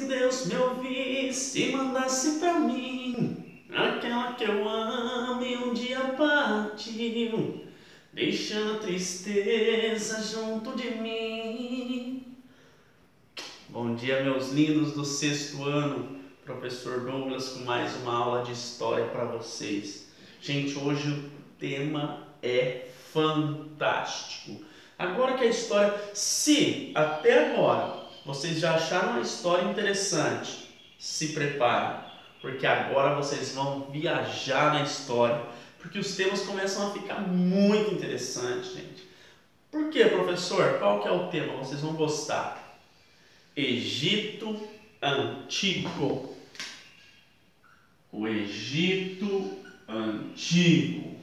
Deus me ouvisse e mandasse pra mim aquela que eu amo e um dia partiu, deixando a tristeza junto de mim. Bom dia, meus lindos do sexto ano, professor Douglas com mais uma aula de história para vocês. Gente, hoje o tema é fantástico. Agora que a história, se até agora vocês já acharam a história interessante, se preparem, porque agora vocês vão viajar na história, porque os temas começam a ficar muito interessantes, gente. Por quê, professor? Qual que é o tema? Vocês vão gostar. Egito Antigo. O Egito Antigo.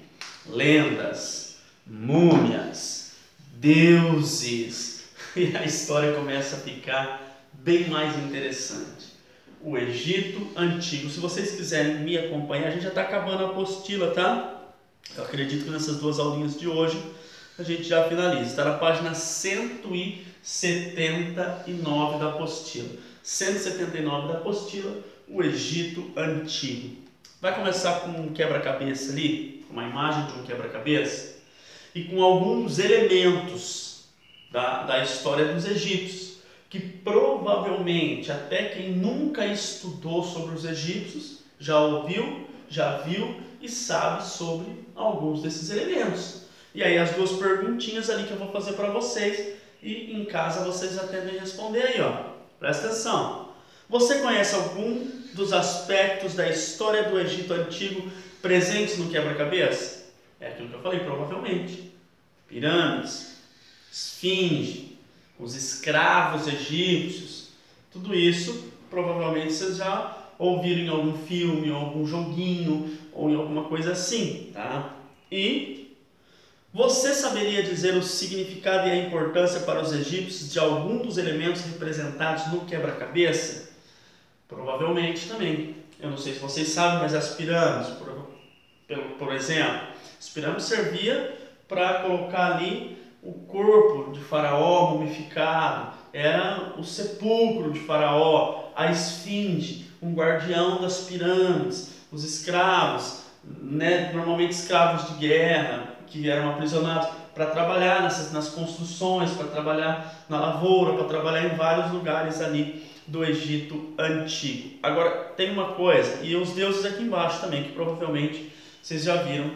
Lendas, múmias, deuses. E a história começa a ficar bem mais interessante. O Egito Antigo. Se vocês quiserem me acompanhar, a gente já está acabando a apostila, tá? Eu acredito que nessas duas aulinhas de hoje a gente já finaliza. Está na página 179 da apostila. 179 da apostila, o Egito Antigo. Vai começar com um quebra-cabeça ali, uma imagem de um quebra-cabeça, e com alguns elementos da história dos egípcios, que provavelmente até quem nunca estudou sobre os egípcios já ouviu, já viu e sabe sobre alguns desses elementos. E aí as duas perguntinhas ali que eu vou fazer para vocês, e em casa vocês já devem responder aí, ó. Presta atenção. Você conhece algum dos aspectos da história do Egito Antigo presentes no quebra-cabeça? É aquilo que eu falei, provavelmente. Pirâmides, esfinge, os escravos egípcios, tudo isso provavelmente vocês já ouviram em algum filme, em algum joguinho ou em alguma coisa assim, tá? E você saberia dizer o significado e a importância para os egípcios de algum dos elementos representados no quebra-cabeça? Provavelmente também. Eu não sei se vocês sabem, mas as pirâmides, por exemplo, as pirâmides serviam para colocar ali o corpo de Faraó mumificado, era o sepulcro de Faraó, a esfinge, um guardião das pirâmides, os escravos, né, normalmente escravos de guerra, que eram aprisionados para trabalhar nas construções, para trabalhar na lavoura, para trabalhar em vários lugares ali do Egito Antigo. Agora, tem uma coisa, e os deuses aqui embaixo também, que provavelmente vocês já viram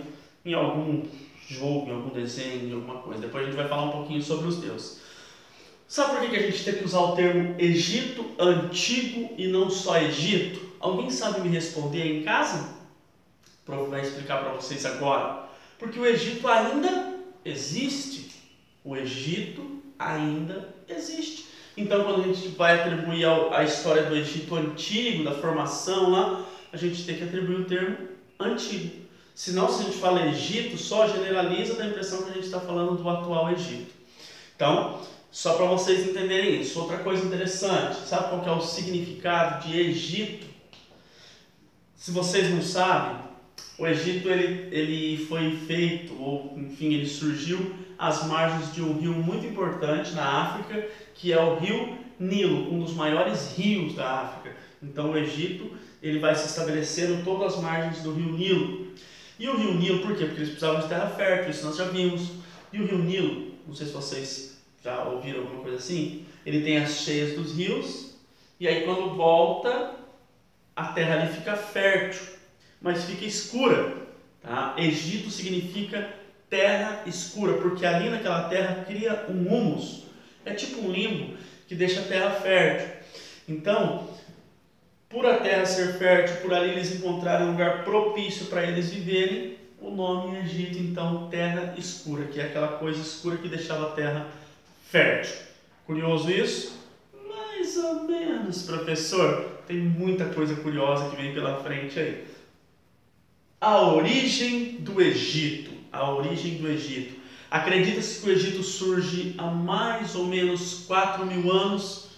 em algum jogo, em algum desenho, em alguma coisa. Depois a gente vai falar um pouquinho sobre os deuses. Sabe por que a gente tem que usar o termo Egito Antigo e não só Egito? Alguém sabe me responder aí em casa? Vai explicar para vocês agora. Porque o Egito ainda existe. O Egito ainda existe. Então, quando a gente vai atribuir a história do Egito Antigo, da formação lá, a gente tem que atribuir o termo Antigo. Senão, se a gente fala Egito, só generaliza, dá a impressão que a gente está falando do atual Egito. Então, só para vocês entenderem isso. Outra coisa interessante, sabe qual que é o significado de Egito? Se vocês não sabem, o Egito ele foi feito, ou enfim, ele surgiu às margens de um rio muito importante na África, que é o rio Nilo, um dos maiores rios da África. Então o Egito ele vai se estabelecendo todas as margens do rio Nilo. E o rio Nilo, por quê? Porque eles precisavam de terra fértil, isso nós já vimos. E o rio Nilo, não sei se vocês já ouviram alguma coisa assim, ele tem as cheias dos rios, e aí quando volta, a terra ali fica fértil, mas fica escura. Tá? Egito significa terra escura, porque ali naquela terra cria um humus, é tipo um limbo que deixa a terra fértil. Então, por a terra ser fértil, por ali eles encontraram um lugar propício para eles viverem, o nome Egito, então, terra escura, que é aquela coisa escura que deixava a terra fértil. Curioso isso? Mais ou menos, professor. Tem muita coisa curiosa que vem pela frente aí. A origem do Egito. A origem do Egito. Acredita-se que o Egito surge há mais ou menos 4.000 anos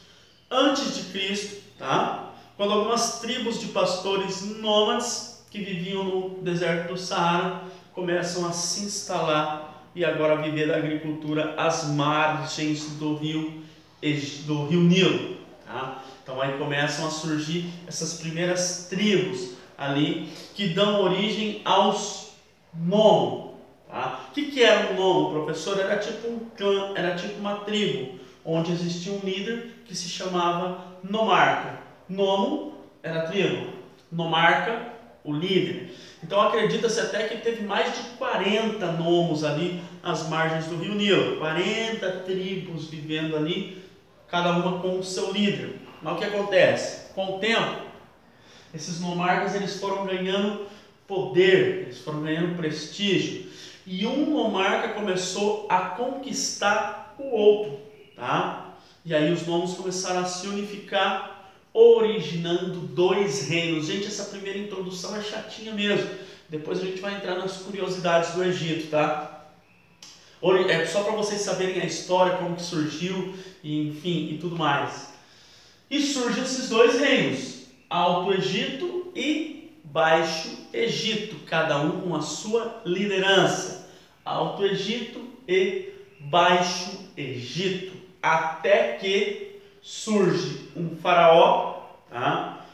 antes de Cristo, tá? Quando algumas tribos de pastores nômades que viviam no deserto do Saara começam a se instalar e agora viver da agricultura às margens do rio Nilo. Tá? Tá? Então aí começam a surgir essas primeiras tribos ali que dão origem aos nomos. Tá? O que era um nomo, professor? Era tipo um clã, era tipo uma tribo, onde existia um líder que se chamava nomarca. Nomo era a tribo, nomarca, o líder. Então acredita-se até que teve mais de 40 nomos ali às margens do rio Nilo, 40 tribos vivendo ali, cada uma com o seu líder. Mas o que acontece? Com o tempo, esses nomarcas eles foram ganhando poder, eles foram ganhando prestígio, e um nomarca começou a conquistar o outro, tá? E aí os nomos começaram a se unificar, originando dois reinos. Gente, essa primeira introdução é chatinha mesmo. Depois a gente vai entrar nas curiosidades do Egito, tá? É só para vocês saberem a história, como que surgiu, enfim, e tudo mais. E surgem esses dois reinos, Alto Egito e Baixo Egito, cada um com a sua liderança. Alto Egito e Baixo Egito. Até que surge um faraó, tá?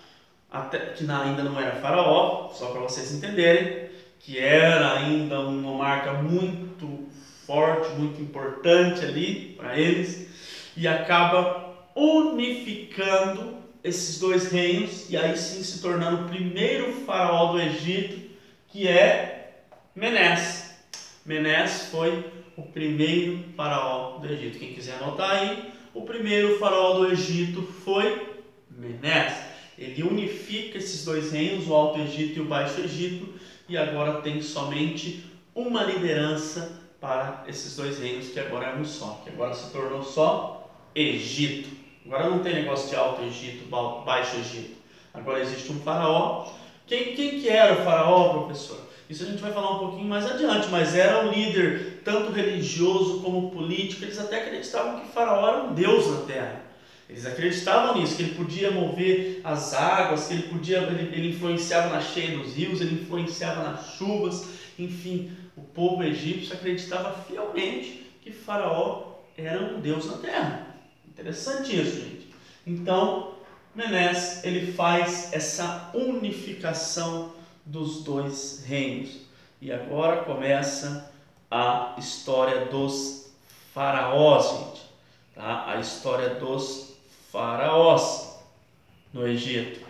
Que ainda não era faraó, só para vocês entenderem, que era ainda um monarca muito forte, muito importante ali para eles, e acaba unificando esses dois reinos, e aí sim se tornando o primeiro faraó do Egito, que é Menés. Menés foi o primeiro faraó do Egito. Quem quiser anotar aí, o primeiro faraó do Egito foi Menés. Ele unifica esses dois reinos, o Alto Egito e o Baixo Egito, e agora tem somente uma liderança para esses dois reinos, que agora é um só, que agora se tornou só Egito. Agora não tem negócio de Alto Egito, Baixo Egito. Agora existe um faraó. Quem que era o faraó, professor? Isso a gente vai falar um pouquinho mais adiante, mas era um líder tanto religioso como político. Eles até acreditavam que faraó era um deus na terra. Eles acreditavam nisso, que ele podia mover as águas, que ele influenciava na cheia dos rios, ele influenciava nas chuvas, enfim, o povo egípcio acreditava fielmente que faraó era um deus na terra. Interessante isso, gente. Então, Menés, ele faz essa unificação dos dois reinos. E agora começa a história dos faraós, gente. Tá? A história dos faraós no Egito.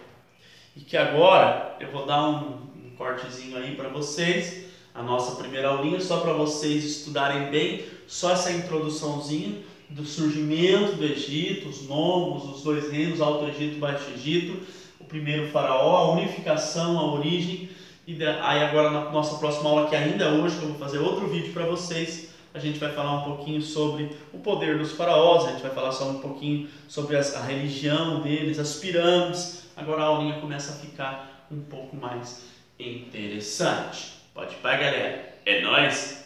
E que agora eu vou dar um cortezinho aí para vocês, a nossa primeira aulinha, só para vocês estudarem bem, só essa introduçãozinha do surgimento do Egito, os nomos, os dois reinos, Alto Egito e Baixo Egito, o primeiro faraó, a unificação, a origem. E aí agora na nossa próxima aula, que ainda hoje, que eu vou fazer outro vídeo para vocês, a gente vai falar um pouquinho sobre o poder dos faraós, a gente vai falar só um pouquinho sobre a religião deles, as pirâmides. Agora a aulinha começa a ficar um pouco mais interessante. Pode ir pra galera. É nóis.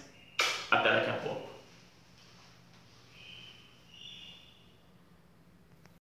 Até daqui a pouco.